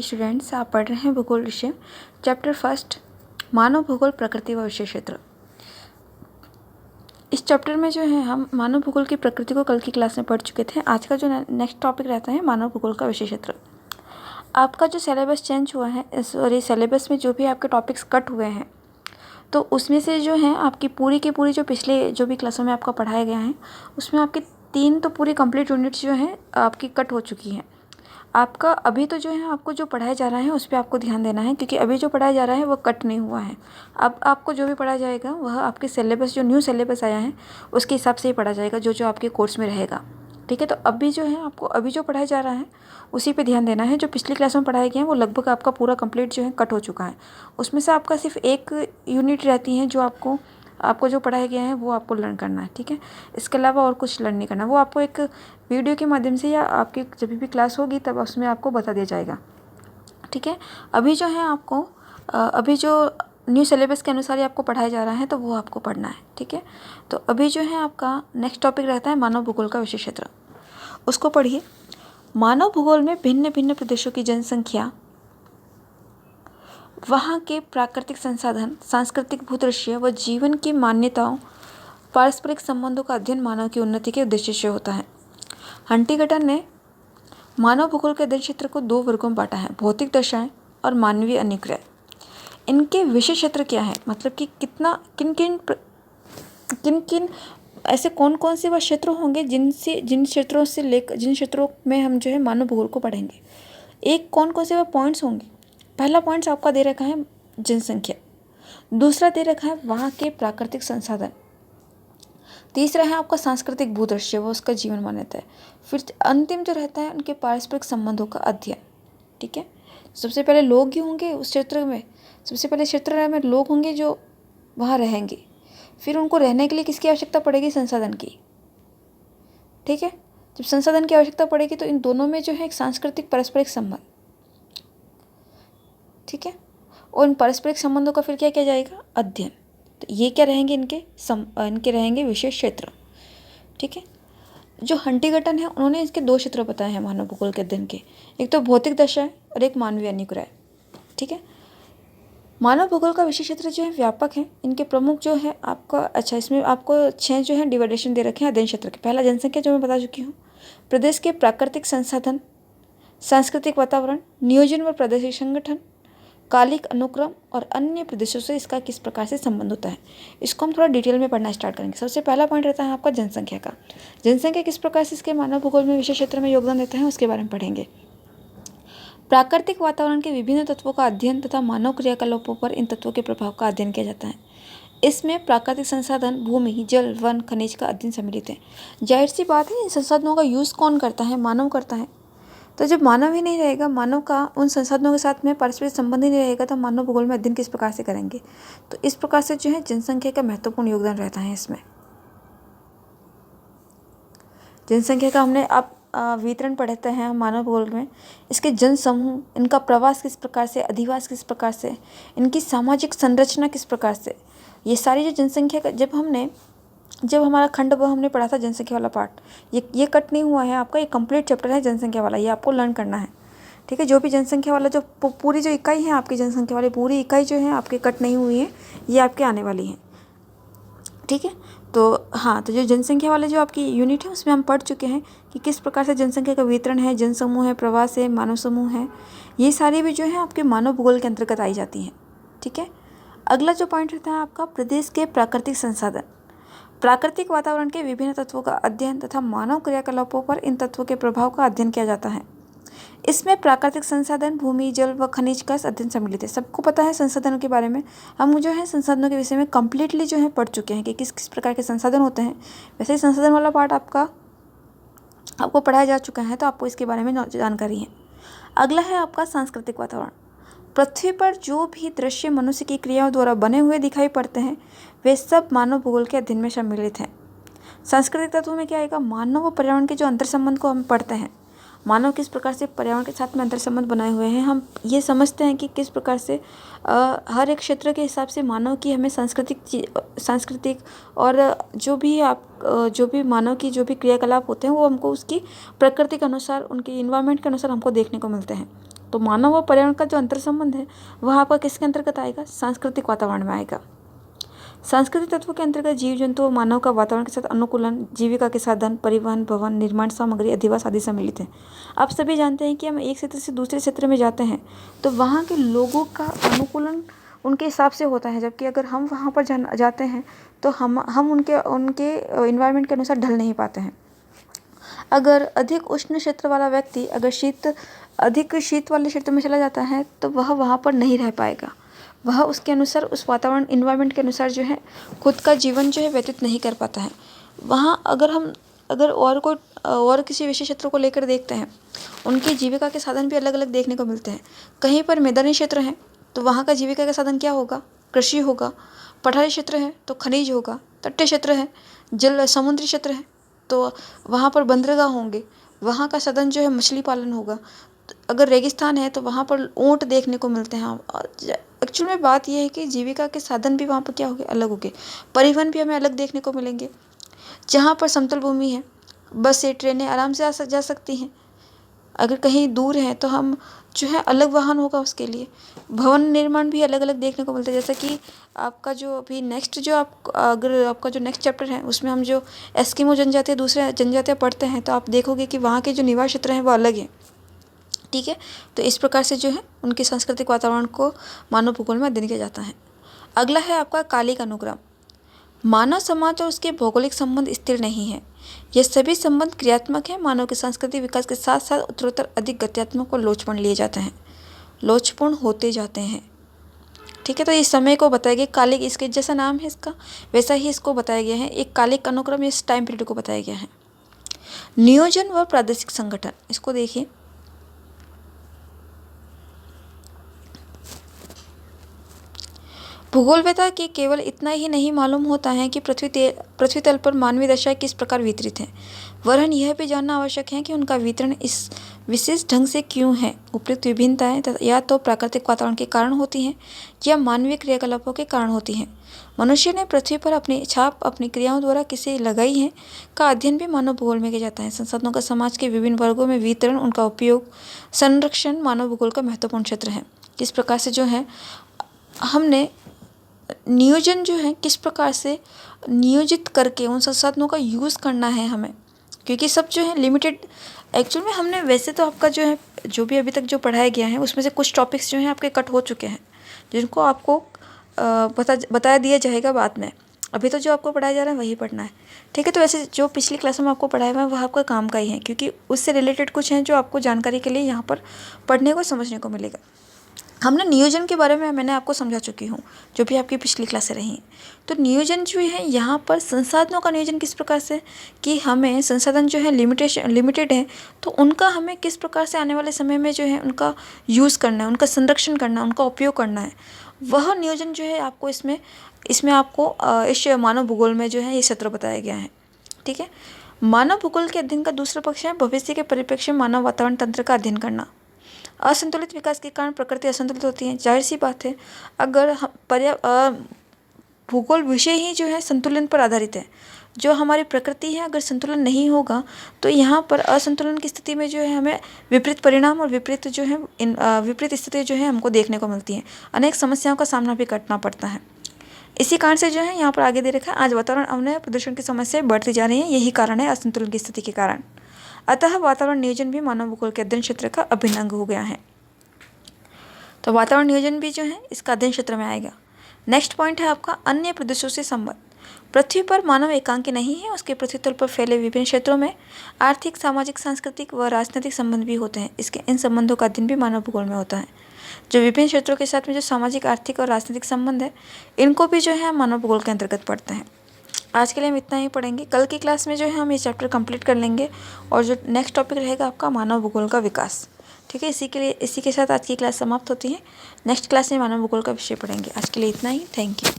Students, आप पढ़ रहे हैं भूगोल विषय चैप्टर फर्स्ट मानव भूगोल प्रकृति व विषय क्षेत्र। इस चैप्टर में जो है हम मानव भूगोल की प्रकृति को कल की क्लास में पढ़ चुके थे। आज का जो नेक्स्ट टॉपिक रहता है मानव भूगोल का विषय क्षेत्र। आपका जो सिलेबस चेंज हुआ है, सॉरी सिलेबस में जो भी आपके टॉपिक्स कट हुए हैं तो उसमें से जो है आपकी पूरी की पूरी जो पिछले जो भी क्लासों में आपका पढ़ाया गया है उसमें आपकी 3 तो पूरी कंप्लीट यूनिट्स जो हैं आपकी कट हो चुकी हैं। आपका अभी तो जो है आपको जो पढ़ाया जा रहा है उस पर आपको ध्यान देना है, क्योंकि अभी जो पढ़ाया जा रहा है वो कट नहीं हुआ है। अब आपको जो भी पढ़ाया जाएगा वह आपके सिलेबस, जो न्यू सिलेबस आया है उसके हिसाब से ही पढ़ा जाएगा, जो जो आपके कोर्स में रहेगा। ठीक है, तो अभी जो है आपको अभी जो पढ़ाया जा रहा है उसी पे ध्यान देना है। जो पिछली क्लास में पढ़ाया गया है वो लगभग आपका पूरा कंप्लीट जो है कट हो चुका है। उसमें से आपका सिर्फ एक यूनिट रहती है जो आपको जो पढ़ाया गया है वो आपको लर्न करना है। ठीक है, इसके अलावा और कुछ लर्न नहीं करना। वो आपको एक वीडियो के माध्यम से या आपकी जब भी क्लास होगी तब उसमें आपको बता दिया जाएगा। ठीक है, अभी जो है आपको अभी जो न्यू सिलेबस के अनुसार ही आपको पढ़ाया जा रहा है तो वो आपको पढ़ना है। ठीक है, तो अभी जो है आपका नेक्स्ट टॉपिक रहता है मानव भूगोल का विषय क्षेत्र। उसको पढ़िए। मानव भूगोल में भिन्न भिन्न प्रदेशों की जनसंख्या, वहाँ के प्राकृतिक संसाधन, सांस्कृतिक भूदृश्य व जीवन की मान्यताओं, पारस्परिक संबंधों का अध्ययन मानव की उन्नति के उद्देश्य से होता है। हंटिगटन ने मानव भूगोल के अध्ययन क्षेत्र को 2 वर्गों में बांटा है, भौतिक दशाएं और मानवीय अनुक्रय। इनके विषय क्षेत्र क्या है, मतलब कि किन किन ऐसे कौन कौन से वह क्षेत्र होंगे जिन क्षेत्रों में हम जो है मानव भूगोल को पढ़ेंगे। एक कौन कौन से वह पॉइंट्स होंगे। पहला पॉइंट्स आपका दे रखा है जनसंख्या, दूसरा दे रखा है वहाँ के प्राकृतिक संसाधन, तीसरा है आपका सांस्कृतिक भूदृश्य वो उसका जीवन मान्यता है, फिर अंतिम जो रहता है उनके पारस्परिक संबंधों का अध्ययन। ठीक है, सबसे पहले लोग ही होंगे उस क्षेत्र में, सबसे पहले क्षेत्र में लोग होंगे जो वहाँ रहेंगे, फिर उनको रहने के लिए किसकी आवश्यकता पड़ेगी, संसाधन की। ठीक है, जब संसाधन की आवश्यकता पड़ेगी तो इन दोनों में जो है एक सांस्कृतिक पारस्परिक संबंध। ठीक है, और इन पारस्परिक संबंधों का फिर क्या किया जाएगा, अध्ययन। तो ये क्या रहेंगे, इनके रहेंगे विशेष क्षेत्र। ठीक है, जो हंटिगटन है उन्होंने इसके 2 क्षेत्र बताए हैं मानव भूगोल के अध्ययन के, एक तो भौतिक दशा है और एक मानवीय अनुक्रय। ठीक है, मानव भूगोल का विषय क्षेत्र जो है व्यापक है। इनके प्रमुख जो है आपका इसमें आपको 6 जो है डिवाइडेशन दे रखे हैं अध्ययन क्षेत्र के। पहला जनसंख्या, जो मैं बता चुकी हूँ, प्रदेश के प्राकृतिक संसाधन, सांस्कृतिक वातावरण, नियोजन व प्रादेशिक संगठन, कालिक अनुक्रम और अन्य प्रदेशों से इसका किस प्रकार से संबंध होता है। इसको हम थोड़ा डिटेल में पढ़ना स्टार्ट करेंगे। सबसे पहला पॉइंट रहता है आपका जनसंख्या का। जनसंख्या किस प्रकार से इसके मानव भूगोल में विशेष क्षेत्र में योगदान देता है उसके बारे में पढ़ेंगे। प्राकृतिक वातावरण के विभिन्न तत्वों का अध्ययन तथा मानव क्रियाकलापों पर इन तत्वों के प्रभाव का अध्ययन किया जाता है। इसमें प्राकृतिक संसाधन, भूमि, जल, वन, खनिज का अध्ययन सम्मिलित है। जाहिर सी बात है, इन संसाधनों का यूज़ कौन करता है, मानव करता है। तो जब मानव ही नहीं रहेगा, मानव का उन संसाधनों के साथ में पारस्परिक संबंध ही नहीं रहेगा, तो मानव भूगोल में अध्ययन किस प्रकार से करेंगे। तो इस प्रकार से जो है जनसंख्या का महत्वपूर्ण योगदान रहता है इसमें। जनसंख्या का हमने आप वितरण पढ़ते हैं मानव भूगोल में। इसके जन समूह, इनका प्रवास किस प्रकार से, अधिवास किस प्रकार से, इनकी सामाजिक संरचना किस प्रकार से, ये सारी जो जनसंख्या का जब हमारा खंड वो हमने पढ़ा था जनसंख्या वाला पार्ट, ये कट नहीं हुआ है आपका, ये कंप्लीट चैप्टर है जनसंख्या वाला, ये आपको लर्न करना है। ठीक है, जो भी जनसंख्या वाला जो पूरी जो इकाई है आपकी जनसंख्या वाली पूरी इकाई जो है आपकी कट नहीं हुई है, ये आपके आने वाली है। ठीक है, तो हाँ, तो जो जनसंख्या वाले जो आपकी यूनिट है उसमें हम पढ़ चुके हैं कि किस प्रकार से जनसंख्या का वितरण है, जनसमूह है, प्रवास है, मानव समूह है, ये सारी भी जो है आपके मानव भूगोल के अंतर्गत आई जाती हैं। ठीक है, अगला जो पॉइंट रहता है आपका प्रदेश के प्राकृतिक संसाधन। प्राकृतिक वातावरण के विभिन्न तत्वों का अध्ययन तथा मानव क्रियाकलापों पर इन तत्वों के प्रभाव का अध्ययन किया जाता है। इसमें प्राकृतिक संसाधन, भूमि, जल व खनिज का अध्ययन सम्मिलित है। सबको पता है संसाधनों के बारे में, हम जो है संसाधनों के विषय में कम्प्लीटली जो है पढ़ चुके हैं कि किस किस प्रकार के संसाधन होते हैं। वैसे ही संसाधन वाला पार्ट आपको पढ़ाया जा चुका है, तो आपको इसके बारे में जानकारी है। अगला है आपका सांस्कृतिक वातावरण। पृथ्वी पर जो भी दृश्य मनुष्य की क्रियाओं द्वारा बने हुए दिखाई पड़ते हैं वे सब मानव भूगोल के अध्ययन में सम्मिलित हैं। सांस्कृतिक तत्वों में क्या आएगा, मानव व पर्यावरण के जो अंतर संबंध को हम पढ़ते हैं, मानव किस प्रकार से पर्यावरण के साथ में अंतर संबंध बनाए हुए हैं। हम ये समझते हैं कि किस प्रकार से हर एक क्षेत्र के हिसाब से मानव की हमें सांस्कृतिक और जो भी मानव की जो भी क्रियाकलाप होते हैं वो हमको उसकी प्रकृति के अनुसार, उनके इन्वायरमेंट के अनुसार हमको देखने को मिलते हैं। तो मानव और पर्यावरण का जो अंतर संबंध है वह आपका किसके अंतर्गत आएगा? सांस्कृतिक वातावरण में आएगा। सांस्कृतिक तत्वों के अंतर्गत जीव जंतु और मानव का वातावरण के साथ अनुकूलन, जीविका के साधन, परिवहन, भवन, निर्माण सामग्री, अधिवास आदि सम्मिलित है। आप सभी जानते हैं कि हम एक क्षेत्र से दूसरे क्षेत्र में जाते हैं तो वहाँ के लोगों का अनुकूलन उनके हिसाब से होता है, जबकि अगर हम वहाँ पर जाते हैं तो हम उनके इन्वायरमेंट के अनुसार ढल नहीं पाते हैं। अगर अधिक उष्ण क्षेत्र वाला व्यक्ति अगर अधिक शीत वाले क्षेत्र में चला जाता है तो वह वहाँ पर नहीं रह पाएगा। वह उसके अनुसार, उस वातावरण इन्वायरमेंट के अनुसार जो है खुद का जीवन जो है व्यतीत नहीं कर पाता है। वहाँ अगर और किसी विशेष क्षेत्र को लेकर देखते हैं, उनकी जीविका के साधन भी अलग अलग देखने को मिलते हैं। कहीं पर मैदानी क्षेत्र हैं तो वहाँ का जीविका का साधन क्या होगा? कृषि होगा। पठारी क्षेत्र है तो खनिज होगा। तटीय क्षेत्र है, समुद्री क्षेत्र है तो वहाँ पर बंदरगाह होंगे, वहाँ का साधन जो है मछली पालन होगा। अगर रेगिस्तान है तो वहाँ पर ऊँट देखने को मिलते हैं। एक्चुअल में बात यह है कि जीविका के साधन भी वहाँ पर क्या होंगे? अलग होंगे। परिवहन भी हमें अलग देखने को मिलेंगे। जहाँ पर समतल भूमि है, बस से ट्रेनें आराम से जा सकती हैं। अगर कहीं दूर है तो हम जो है अलग वाहन होगा उसके लिए। भवन निर्माण भी अलग अलग देखने को मिलता है। जैसा कि आपका जो अभी नेक्स्ट जो अगर आपका जो नेक्स्ट चैप्टर है उसमें हम जो एस्किमो जनजातियाँ, दूसरे जनजातियाँ पढ़ते हैं तो आप देखोगे कि वहाँ के जो निवास क्षेत्र हैं वो अलग हैं। ठीक है, तो इस प्रकार से जो है उनके सांस्कृतिक वातावरण को मानव भूगोल में अध्ययन किया जाता है। अगला है आपका कालिक अनुक्रम। मानव समाज और उसके भौगोलिक संबंध स्थिर नहीं है। यह सभी संबंध क्रियात्मक है। मानव के सांस्कृतिक विकास के साथ साथ उत्तरोत्तर अधिक गत्यात्मक और लोचपूर्ण लिए जाते हैं, लोचपूर्ण होते जाते हैं। ठीक है, तो इस समय को बताया गया कालिक, इसके जैसा नाम है इसका वैसा ही इसको बताया गया है। एक कालिक अनुक्रम इस टाइम पीरियड को बताया गया है। नियोजन व प्रादेशिक संगठन, इसको देखिए। भूगोलवेत्ता के केवल इतना ही नहीं मालूम होता है कि पृथ्वी तल पर मानवीय दशा किस प्रकार वितरित है, वरन यह भी जानना आवश्यक है कि उनका वितरण इस विशेष ढंग से क्यों है। उपयुक्त विभिन्नताएं या तो प्राकृतिक वातावरण के कारण होती हैं या मानवीय क्रियाकलापों के कारण होती हैं। मनुष्य ने पृथ्वी पर अपनी छाप अपनी क्रियाओं द्वारा किसे लगाई है का अध्ययन भी मानव भूगोल में किया जाता है। संसाधनों का समाज के विभिन्न वर्गों में वितरण, उनका उपयोग, संरक्षण मानव भूगोल का महत्वपूर्ण क्षेत्र है। किस प्रकार से जो है हमने नियोजन जो है किस प्रकार से नियोजित करके उन संसाधनों का यूज़ करना है हमें, क्योंकि सब जो है लिमिटेड। एक्चुअल में हमने वैसे तो आपका जो है जो भी अभी तक जो पढ़ाया गया है उसमें से कुछ टॉपिक्स जो हैं आपके कट हो चुके हैं, जिनको आपको बता दिया जाएगा बाद में। अभी तो जो आपको पढ़ाया जा रहा है वही पढ़ना है। ठीक है, तो वैसे जो पिछली क्लास में आपको पढ़ाया हुआ है वह आपका काम का ही है, क्योंकि उससे रिलेटेड कुछ हैं जो आपको जानकारी के लिए यहाँ पर पढ़ने को समझने को मिलेगा। हमने नियोजन के बारे में मैंने आपको समझा चुकी हूँ, जो भी आपकी पिछली क्लासें रही हैं। तो नियोजन जो है यहाँ पर संसाधनों का नियोजन किस प्रकार से, कि हमें संसाधन जो है लिमिटेड है तो उनका हमें किस प्रकार से आने वाले समय में जो है उनका यूज़ करना है, उनका संरक्षण करना है, उनका उपयोग करना है। वह नियोजन जो है आपको इसमें आपको इस मानव भूगोल में जो है ये सत्र बताया गया है। ठीक है, मानव भूगोल के अध्ययन का दूसरा पक्ष है भविष्य के परिप्रेक्ष्य में मानव वातावरण तंत्र का अध्ययन करना। असंतुलित विकास के कारण प्रकृति असंतुलित होती है। जाहिर सी बात है, अगर भूगोल विषय ही जो है संतुलन पर आधारित है, जो हमारी प्रकृति है अगर संतुलन नहीं होगा तो यहाँ पर असंतुलन की स्थिति में जो है हमें विपरीत परिणाम और विपरीत स्थिति जो है हमको देखने को मिलती है। अनेक समस्याओं का सामना भी करना पड़ता है। इसी कारण से जो है यहाँ पर आगे दे रखा है, आज वातावरण अवनय प्रदूषण की समस्याएं बढ़ती जा रही हैं। यही कारण है असंतुलन की स्थिति के कारण। अतः वातावरण नियोजन भी मानव भूगोल के अध्ययन क्षेत्र का अभिन्न अंग हो गया है। तो वातावरण नियोजन भी जो है इसका अध्ययन क्षेत्र में आएगा। नेक्स्ट पॉइंट है आपका अन्य प्रदेशों से संबंध। पृथ्वी पर मानव एकांकी नहीं है, उसके पृथ्वी तल पर फैले विभिन्न क्षेत्रों में आर्थिक, सामाजिक, सांस्कृतिक व राजनीतिक संबंध भी होते हैं। इन संबंधों का अध्ययन भी मानव भूगोल में होता है। जो विभिन्न क्षेत्रों के साथ में जो सामाजिक, आर्थिक और राजनीतिक संबंध है, इनको भी जो है मानव भूगोल के अंतर्गत पढ़ते हैं। आज के लिए हम इतना ही पढ़ेंगे। कल की क्लास में जो है हम ये चैप्टर कंप्लीट कर लेंगे और जो नेक्स्ट टॉपिक रहेगा आपका मानव भूगोल का विकास। ठीक है, इसी के साथ आज की क्लास समाप्त होती है। नेक्स्ट क्लास में मानव भूगोल का विषय पढ़ेंगे। आज के लिए इतना ही। Thank you.